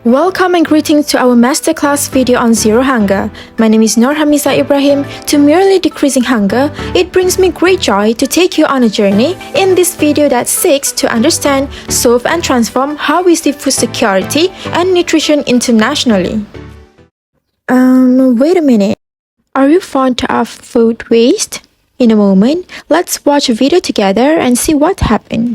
Welcome and greetings to our Masterclass video on Zero Hunger. My name is Nur Hamisa Ibrahim. To merely decreasing hunger, it brings me great joy to take you on a journey in this video that seeks to understand, solve and transform how we see food security and nutrition internationally. Wait a minute. Are you fond of food waste? In a moment, let's watch a video together and see what happened.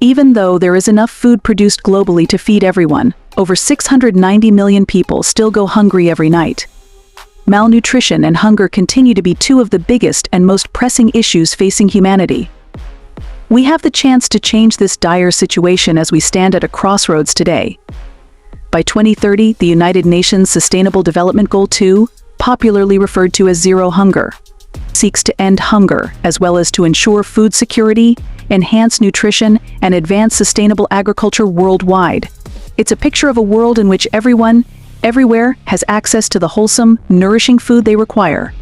Even though there is enough food produced globally to feed everyone, over 690 million people still go hungry every night. Malnutrition and hunger continue to be two of the biggest and most pressing issues facing humanity. We have the chance to change this dire situation as we stand at a crossroads today. By 2030, the United Nations Sustainable Development Goal 2, popularly referred to as Zero Hunger, seeks to end hunger as well as to ensure food security, enhance nutrition, and advance sustainable agriculture worldwide. It's a picture of a world in which everyone, everywhere, has access to the wholesome, nourishing food they require.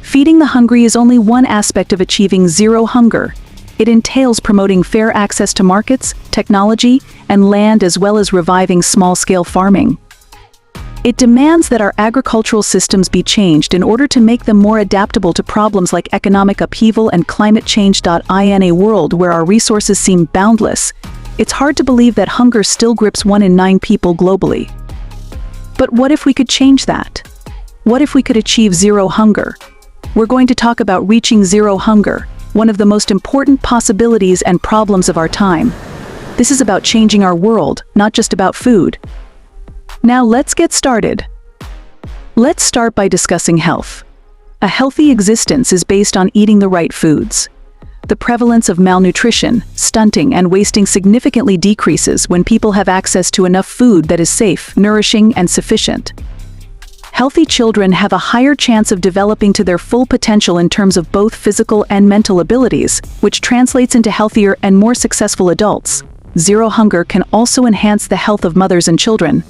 Feeding the hungry is only one aspect of achieving zero hunger. It entails promoting fair access to markets, technology, and land, as well as reviving small-scale farming. It demands that our agricultural systems be changed in order to make them more adaptable to problems like economic upheaval and climate change. In a world where our resources seem boundless, it's hard to believe that hunger still grips 1 in 9 people globally. But what if we could change that? What if we could achieve zero hunger? We're going to talk about reaching zero hunger, one of the most important possibilities and problems of our time. This is about changing our world, not just about food. Now let's get started. Let's start by discussing health. A healthy existence is based on eating the right foods. The prevalence of malnutrition, stunting, and wasting significantly decreases when people have access to enough food that is safe, nourishing, and sufficient. Healthy children have a higher chance of developing to their full potential in terms of both physical and mental abilities, which translates into healthier and more successful adults. Zero hunger can also enhance the health of mothers and children.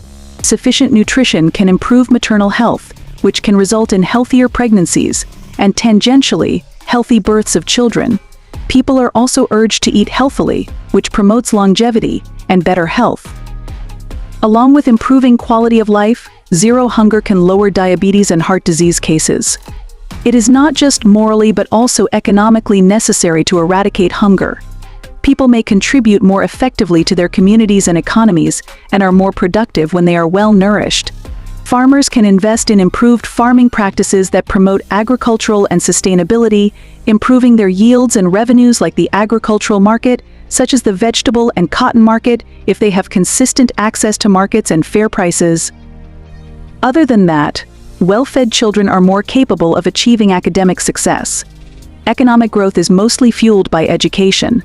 Sufficient nutrition can improve maternal health, which can result in healthier pregnancies, and tangentially, healthy births of children. People are also urged to eat healthily, which promotes longevity and better health. Along with improving quality of life, zero hunger can lower diabetes and heart disease cases. It is not just morally but also economically necessary to eradicate hunger. People may contribute more effectively to their communities and economies and are more productive when they are well nourished. Farmers can invest in improved farming practices that promote agricultural and sustainability, improving their yields and revenues, like the agricultural market, such as the vegetable and cotton market, if they have consistent access to markets and fair prices. Other than that, well-fed children are more capable of achieving academic success. Economic growth is mostly fueled by education.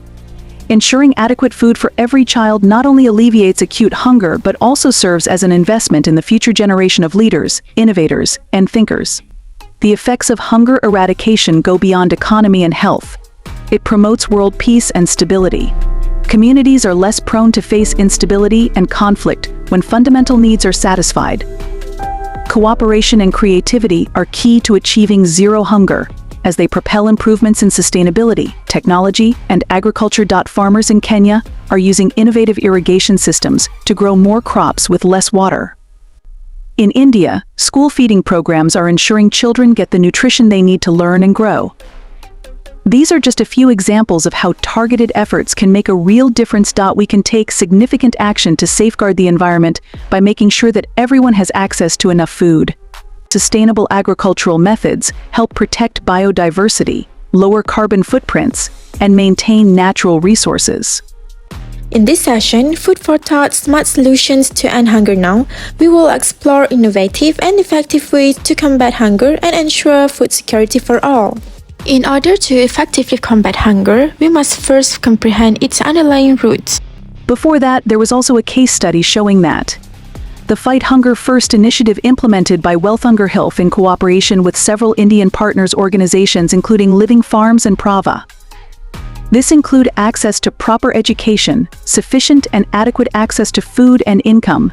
Ensuring adequate food for every child not only alleviates acute hunger but also serves as an investment in the future generation of leaders, innovators, and thinkers. The effects of hunger eradication go beyond economy and health. It promotes world peace and stability. Communities are less prone to face instability and conflict when fundamental needs are satisfied. Cooperation and creativity are key to achieving zero hunger, as they propel improvements in sustainability, technology, and agriculture. Farmers in Kenya are using innovative irrigation systems to grow more crops with less water. In India, school feeding programs are ensuring children get the nutrition they need to learn and grow. These are just a few examples of how targeted efforts can make a real difference. We can take significant action to safeguard the environment by making sure that everyone has access to enough food. Sustainable agricultural methods help protect biodiversity, lower carbon footprints, and maintain natural resources. In this session, Food for Thought Smart Solutions to End Hunger Now, we will explore innovative and effective ways to combat hunger and ensure food security for all. In order to effectively combat hunger, we must first comprehend its underlying roots. Before that, there was also a case study showing that the Fight Hunger First initiative implemented by Wealth Hunger Health in cooperation with several Indian partners organizations including Living Farms and Prava. This include access to proper education, sufficient and adequate access to food and income,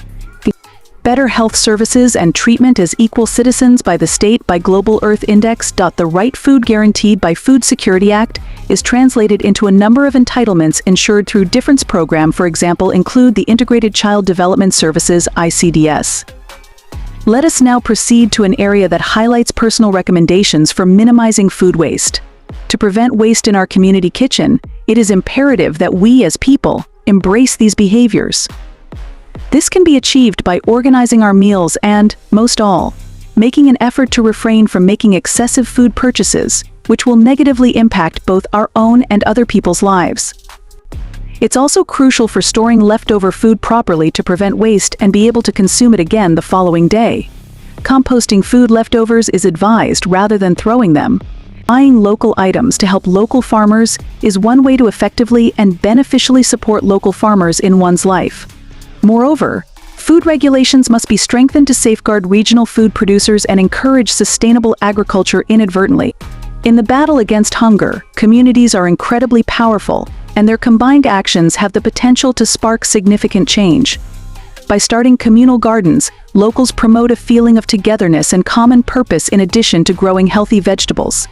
better health services and treatment as equal citizens by the state by Global Earth Index. The right food guaranteed by Food Security Act is translated into a number of entitlements ensured through difference program, for example, include the Integrated Child Development Services (ICDS). Let us now proceed to an area that highlights personal recommendations for minimizing food waste. To prevent waste in our community kitchen, it is imperative that we as people embrace these behaviors. This can be achieved by organizing our meals and, most all, making an effort to refrain from making excessive food purchases, which will negatively impact both our own and other people's lives. It's also crucial for storing leftover food properly to prevent waste and be able to consume it again the following day. Composting food leftovers is advised rather than throwing them. Buying local items to help local farmers is one way to effectively and beneficially support local farmers in one's life. Moreover, food regulations must be strengthened to safeguard regional food producers and encourage sustainable agriculture inadvertently. In the battle against hunger, communities are incredibly powerful, and their combined actions have the potential to spark significant change. By starting communal gardens, locals promote a feeling of togetherness and common purpose in addition to growing healthy vegetables.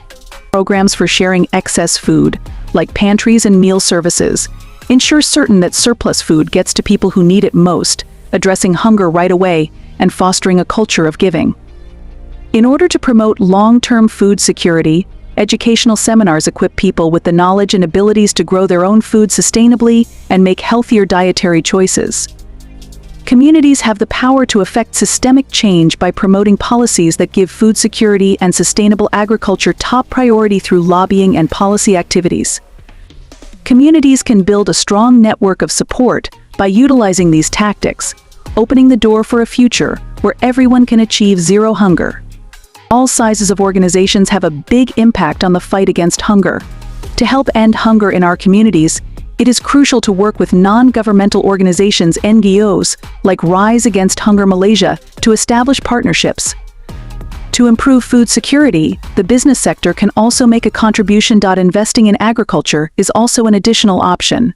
Programs for sharing excess food, like pantries and meal services, ensure certain that surplus food gets to people who need it most, addressing hunger right away and fostering a culture of giving. In order to promote long-term food security, educational seminars equip people with the knowledge and abilities to grow their own food sustainably and make healthier dietary choices. Communities have the power to effect systemic change by promoting policies that give food security and sustainable agriculture top priority through lobbying and policy activities. Communities can build a strong network of support by utilizing these tactics, opening the door for a future where everyone can achieve zero hunger. All sizes of organizations have a big impact on the fight against hunger. To help end hunger in our communities, it is crucial to work with non-governmental organizations (NGOs) like Rise Against Hunger Malaysia to establish partnerships. To improve food security, the business sector can also make a contribution. Investing in agriculture is also an additional option.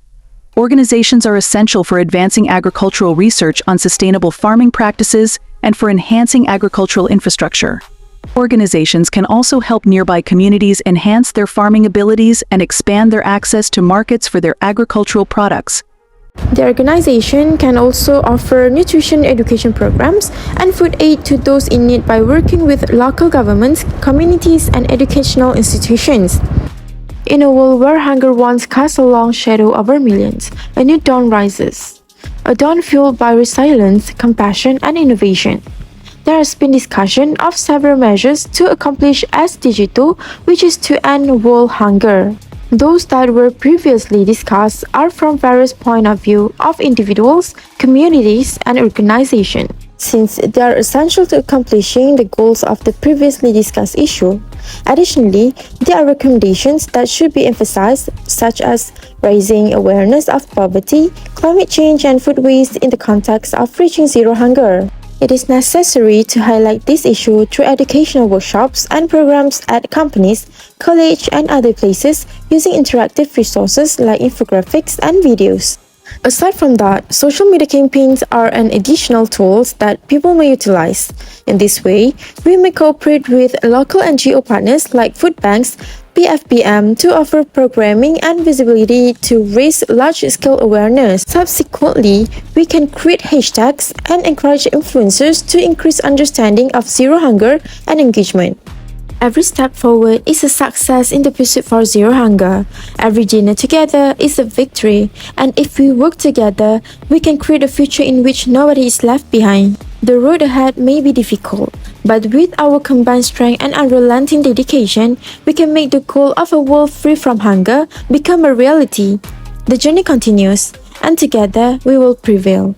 Organizations are essential for advancing agricultural research on sustainable farming practices and for enhancing agricultural infrastructure. Organizations can also help nearby communities enhance their farming abilities and expand their access to markets for their agricultural products. The organization can also offer nutrition education programs and food aid to those in need by working with local governments, communities, and educational institutions. In a world where hunger once cast a long shadow over millions, a new dawn rises. A dawn fueled by resilience, compassion, and innovation. There has been discussion of several measures to accomplish SDG 2, which is to end world hunger. Those that were previously discussed are from various points of view of individuals, communities, and organizations. Since they are essential to accomplishing the goals of the previously discussed issue. Additionally, there are recommendations that should be emphasized, such as raising awareness of poverty, climate change, and food waste in the context of reaching zero hunger. It is necessary to highlight this issue through educational workshops and programs at companies, colleges, and other places using interactive resources like infographics and videos. Aside from that, social media campaigns are an additional tool that people may utilize. In this way, we may cooperate with local NGO partners like food banks, PFBM to offer programming and visibility to raise large-scale awareness. Subsequently, we can create hashtags and encourage influencers to increase understanding of zero hunger and engagement. Every step forward is a success in the pursuit for zero hunger. Every dinner together is a victory, and if we work together, we can create a future in which nobody is left behind. The road ahead may be difficult, but with our combined strength and unrelenting dedication, we can make the goal of a world free from hunger become a reality. The journey continues, and together we will prevail.